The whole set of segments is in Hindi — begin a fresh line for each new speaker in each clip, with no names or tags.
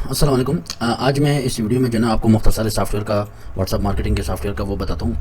अस्सलाम वालेकुम। आज मैं इस वीडियो में जो है ना आपको मुख्तसर सॉफ्टवेयर का, व्हाट्सअप मार्केटिंग के सॉफ्टवेयर का वो बताता हूँ,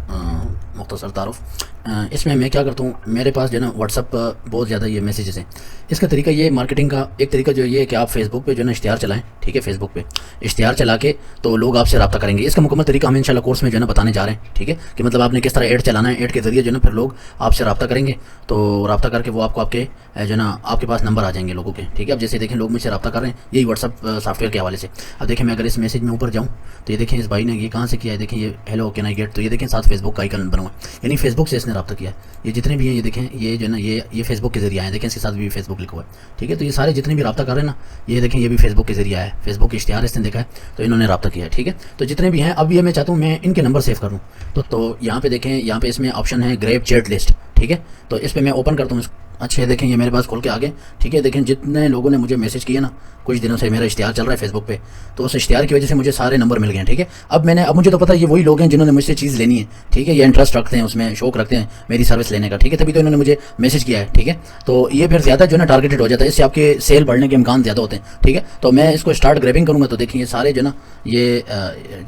मुख्तसर तारुफ। इसमें मैं क्या करता हूँ, मेरे पास जो है ना व्हाट्सअप पर बहुत ज़्यादा ये मैसेजेस हैं। इसका तरीका ये मार्केटिंग का एक तरीका जो ये है कि आप फेसबुक पे जो है ना इश्तिहार चलाएं, ठीक है। फेसबुक पे इश्तिहार चला के तो लोग आपसे रब्ता करेंगे। इसका मुकम्मल तरीका हम इंशाल्लाह कोर्स में जो है ना बताने जा रहे हैं, ठीक है, कि मतलब आपने किस तरह ऐड चलाना है। ऐड के जरिए जो है ना फिर लोग आपसे रब्ता करेंगे, तो रब्ता करके वो आपको आपके जो है ना आपके पास नंबर आ जाएंगे लोगों के, ठीक है। अब जैसे देखें लोग मुझसे रब्ता कर रहे हैं यही व्हाट्सअप सॉफ्टवेयर के हवाले से। अब देखें मैं अगर इस मैसेज में ऊपर जाऊँ तो ये देखें इस भाई ने ये कहाँ से किया है, देखें ये हेलो कैन आई गेट, तो ये देखें साथ फेसबुक का आइकन बना हुआ है, यानी फेसबुक से इसने रब्ता किया है। ये जितने भी हैं ये देखें ये जो है ना ये फेसबुक के जरिए आए, देखें इसके साथ भी फेसबुक लिखा हुआ है, ठीक है। तो ये सारे जितने भी रब्ता कर रहे हैं ना, ये देखें ये भी फेसबुक के जरिए आया है, फेसबुक के इश्तिहार इसने देखा है तो इन्होंने रब्ता किया है, ठीक है। तो जितने भी हैं अब ये मैं चाहता हूँ मैं इनके नंबर सेव करूँ, तो यहाँ पे देखें, यहाँ पे इसमें ऑप्शन है ग्रैब चैट लिस्ट, ठीक है। तो इस पर मैं ओपन करता हूँ इसको। अच्छा देखें ये मेरे पास खोल के आ गए, ठीक है। देखें जितने लोगों ने मुझे मैसेज किया ना, कुछ दिनों से मेरा इश्तिहार चल रहा है फेसबुक पे, तो उस इश्तिहार की वजह से मुझे सारे नंबर मिल गए हैं, ठीक है। अब मुझे तो पता है ये वही लोग हैं जिन्होंने मुझसे चीज़ लेनी है, ठीक है। ये इंटरेस्ट रखते हैं उसमें, शौक रखते हैं मेरी सर्विस लेने का, ठीक है, तभी तो इन्होंने मुझे मैसेज किया है, ठीक है। तो ये फिर ज़्यादा जो है ना टारगेटेड हो जाता है, इससे आपके सेल बढ़ने के इम्कान ज़्यादा होते हैं, ठीक है। तो मैं इसको स्टार्ट ग्रैबिंग करूँगा तो देखिए ये सारे जो ना ये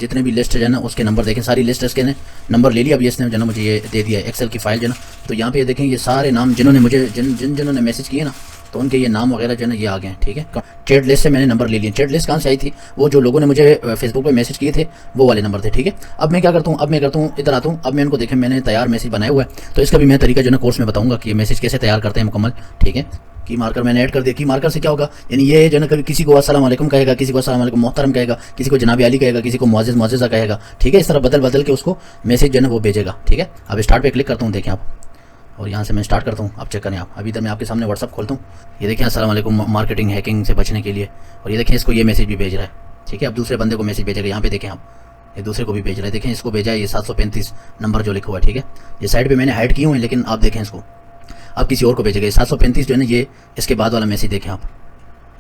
जितने भी लिस्ट है ना उसके नंबर देखें, सारी लिस्ट इसके ने नंबर ले लिया। अब इसने जो ना मुझे ये दे दिया एक्सेल की फाइल जो ना, तो यहाँ पे देखें ये सारे नाम जिन्होंने मुझे जिन्होंने मैसेज किए ना, तो उनके ये नाम वगैरह जो है ना ये आ गए हैं, ठीक है। चैट लिस्ट से मैंने नंबर ले लिए। चैट लिस्ट कहाँ से आई थी, वो जो लोगों ने मुझे फेसबुक पे मैसेज किए थे वो वाले नंबर थे, ठीक है। अब मैं क्या करता हूँ, अब मैं करता हूँ इधर आता हूँ। अब मैं इनको देखें मैंने तैयार मैसेज बनाया हुआ है, तो इसका भी मैं तरीका जो है कोर्स में बताऊँगा कि ये मैसेज कैसे तैयार करते हैं मुकम्मल, ठीक है। की मार्कर मैंने ऐड कर दिया। की मार्कर से क्या होगा, यानी ये जो है ना कभी किसी को अस्सलाम वालेकुम कहेगा, किसी को अस्सलाम वालेकुम मोहतरम कहेगा, किसी को जनाब अली कहेगा, किसी को मुअज़्ज़िज़ मुअज़्ज़िज़ा कहेगा, ठीक है। इस तरह बदल बदल के उसको मैसेज जो है ना वो भेजेगा, ठीक है। अब स्टार्ट पे क्लिक करता हूँ, देखें आप, और यहाँ से मैं स्टार्ट करता हूँ। आप चेक करें आप, अभी इधर मैं आपके सामने व्हाट्सअप खोलता हूँ, ये देखें अस्सलाम वालेकुम मार्केटिंग हैकिंग से बचने के लिए, और ये देखें इसको ये मैसेज भी भेज रहा है, ठीक है। अब दूसरे बंदे को मैसेज भेजेगा, यहाँ पे देखें आप, ये दूसरे को भी भेज रहा है, देखें इसको भेजा है ये 735 नंबर जो लिखा हुआ है, ठीक है। ये साइड पे मैंने हाइड किए हुए हैं, लेकिन आप देखें इसको अब किसी और को भेजेगा। 735 जो है ना ये इसके बाद वाला मैसेज देखें आप,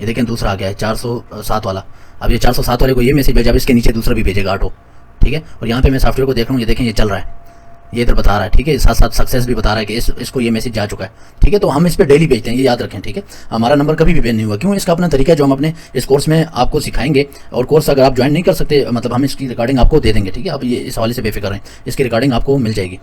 ये देखें दूसरा आ गया है 407 वाला। अब ये 407 वाले को ये मैसेज भेजा, अब इसके नीचे दूसरा भी भेजेगा ऑटो, ठीक है। और यहाँ पे मैं सॉफ्टवेयर को देख रहा हूँ, ये देखें ये चल रहा है, ये इधर बता रहा है, ठीक है। साथ साथ सक्सेस भी बता रहा है कि इसको ये मैसेज जा चुका है, ठीक है। तो हम इस पर डेली भेजते हैं, ये याद रखें, ठीक है। हमारा नंबर कभी भी बेन नहीं हुआ, क्यों, इसका अपना तरीका है जो हम अपने इस कोर्स में आपको सिखाएंगे। और कोर्स अगर आप ज्वाइन नहीं कर सकते, मतलब हम इसकी रिकॉर्डिंग आपको दे देंगे, ठीक है। आप ये इस हवाले से बेफिक्र रहें, इसकी रिकॉर्डिंग आपको मिल जाएगी।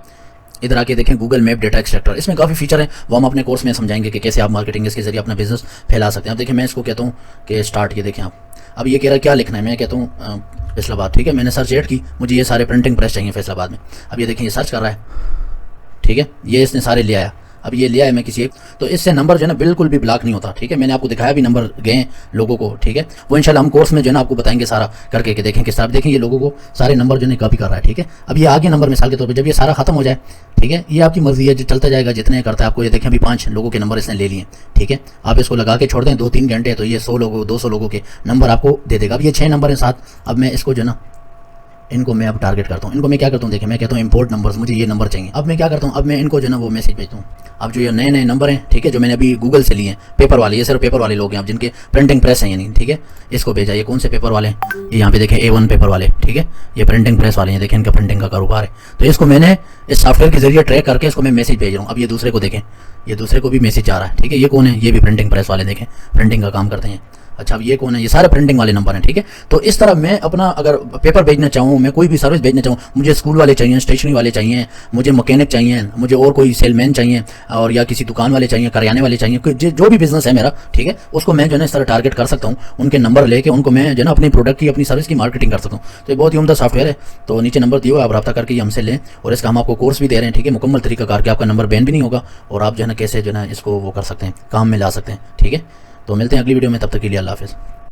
इधर आके देखें गूगल मैप डेटा एक्सट्रैक्टर, इसमें काफ़ी फीचर है, वो हम अपने कोर्स में समझाएंगे कि कैसे आप मार्केटिंग इसके जरिए अपना बिजनेस फैला सकते हैं। अब देखिए मैं इसको कहता हूँ कि स्टार्ट, ये देखें आप, अब ये कह रहा है क्या लिखना है, मैं कहता हूँ फैसलाबाद, ठीक है। मैंने सर्च ऐड की, मुझे ये सारे प्रिंटिंग प्रेस चाहिए फैसलाबाद में। अब ये देखें ये सर्च कर रहा है, ठीक है, ये इसने सारे ले आया। अब ये लिया है मैं किसी एक, तो इससे नंबर जो है ना बिल्कुल भी ब्लॉक नहीं होता, ठीक है। मैंने आपको दिखाया भी नंबर गए लोगों को, ठीक है। वो इंशाल्लाह हम कोर्स में जो है ना आपको बताएंगे सारा करके, कि देखें किस तरह, देखें ये लोगों को सारे नंबर जो है कॉपी कर रहा है, ठीक है। अब ये आगे नंबर मिसाल के तौर पर जब ये सारा खत्म हो जाए, ठीक है, ये आपकी मर्जी है, जो चलता जाएगा जितने करता है आपको। ये देखें अभी 5 लोगों के नंबर इसने ले लिए, ठीक है। आप इसको लगा के छोड़ दें 2-3 घंटे, तो ये 100 लोगों 200 लोगों के नंबर आपको दे देगा। अब ये 6 नंबर हैं साथ। अब मैं इसको जो है ना इनको मैं अब टारगेट करता हूँ, इनको मैं क्या करता हूँ, देखिए मैं कहता हूँ इंपोर्ट नंबर्स, मुझे ये नंबर चाहिए। अब मैं क्या करता हूँ, अब मैं इनको जो है ना वो मैसेज भेजता हूँ। अब जो ये नए नए नंबर हैं, ठीक है, जो मैंने अभी गूगल से लिए हैं, पेपर वाले, ये सिर्फ पेपर वाले लोग हैं अब जिनके प्रिंटिंग प्रेस है यानी, ठीक है। इसको भेजा, ये कौन से पेपर वाले हैं, ये यहाँ पे देखें A1 पेपर वाले, ठीक है। ये प्रिंटिंग प्रेस वाले हैं, देखें इनका प्रिंटिंग का कारोबार है। तो इसको मैंने इस सॉफ्टवेयर के जरिए ट्रैक करके इसको मैं मैसेज भेज रहा हूँ। अब ये दूसरे को देखें, ये दूसरे को भी मैसेज आ रहा है, ठीक है। ये कौन है, ये भी प्रिंटिंग प्रेस वाले, देखें प्रिंटिंग का काम करते हैं। अच्छा अब ये कौन है, ये सारे प्रिंटिंग वाले नंबर हैं, ठीक है। तो इस तरह मैं अपना अगर पेपर भेजना चाहूँ, मैं कोई भी सर्विस भेजना चाहूँ, मुझे स्कूल वाले चाहिए, स्टेशनरी वाले चाहिए, मुझे मैकेनिक चाहिए, मुझे और कोई सेलमैन चाहिए, और या किसी दुकान वाले चाहिए, करियाने वाले चाहिए, जो भी बिजनेस है मेरा, ठीक है, उसको मैं जो है ना इस तरह टारगेट कर सकता हूँ। उनके नंबर लेके उनको मैं जो है ना अपनी प्रोडक्ट की, अपनी सर्विस की मार्केटिंग कर सकता हूँ। तो ये बहुत ही उम्दा सॉफ्टवेयर है। तो नीचे नंबर दिया हुआ, आप रब्ता करके हमसे लें, और इसका हम आपको कोर्स भी दे रहे हैं, ठीक है, मुकम्मल तरीका कार के, आपका नंबर बैन भी नहीं होगा, और आप जो है ना कैसे जो है ना इसको वो कर सकते हैं, काम में ला सकते हैं, ठीक है। तो मिलते हैं अगली वीडियो में, तब तक के लिए अल्लाह हाफ़िज़।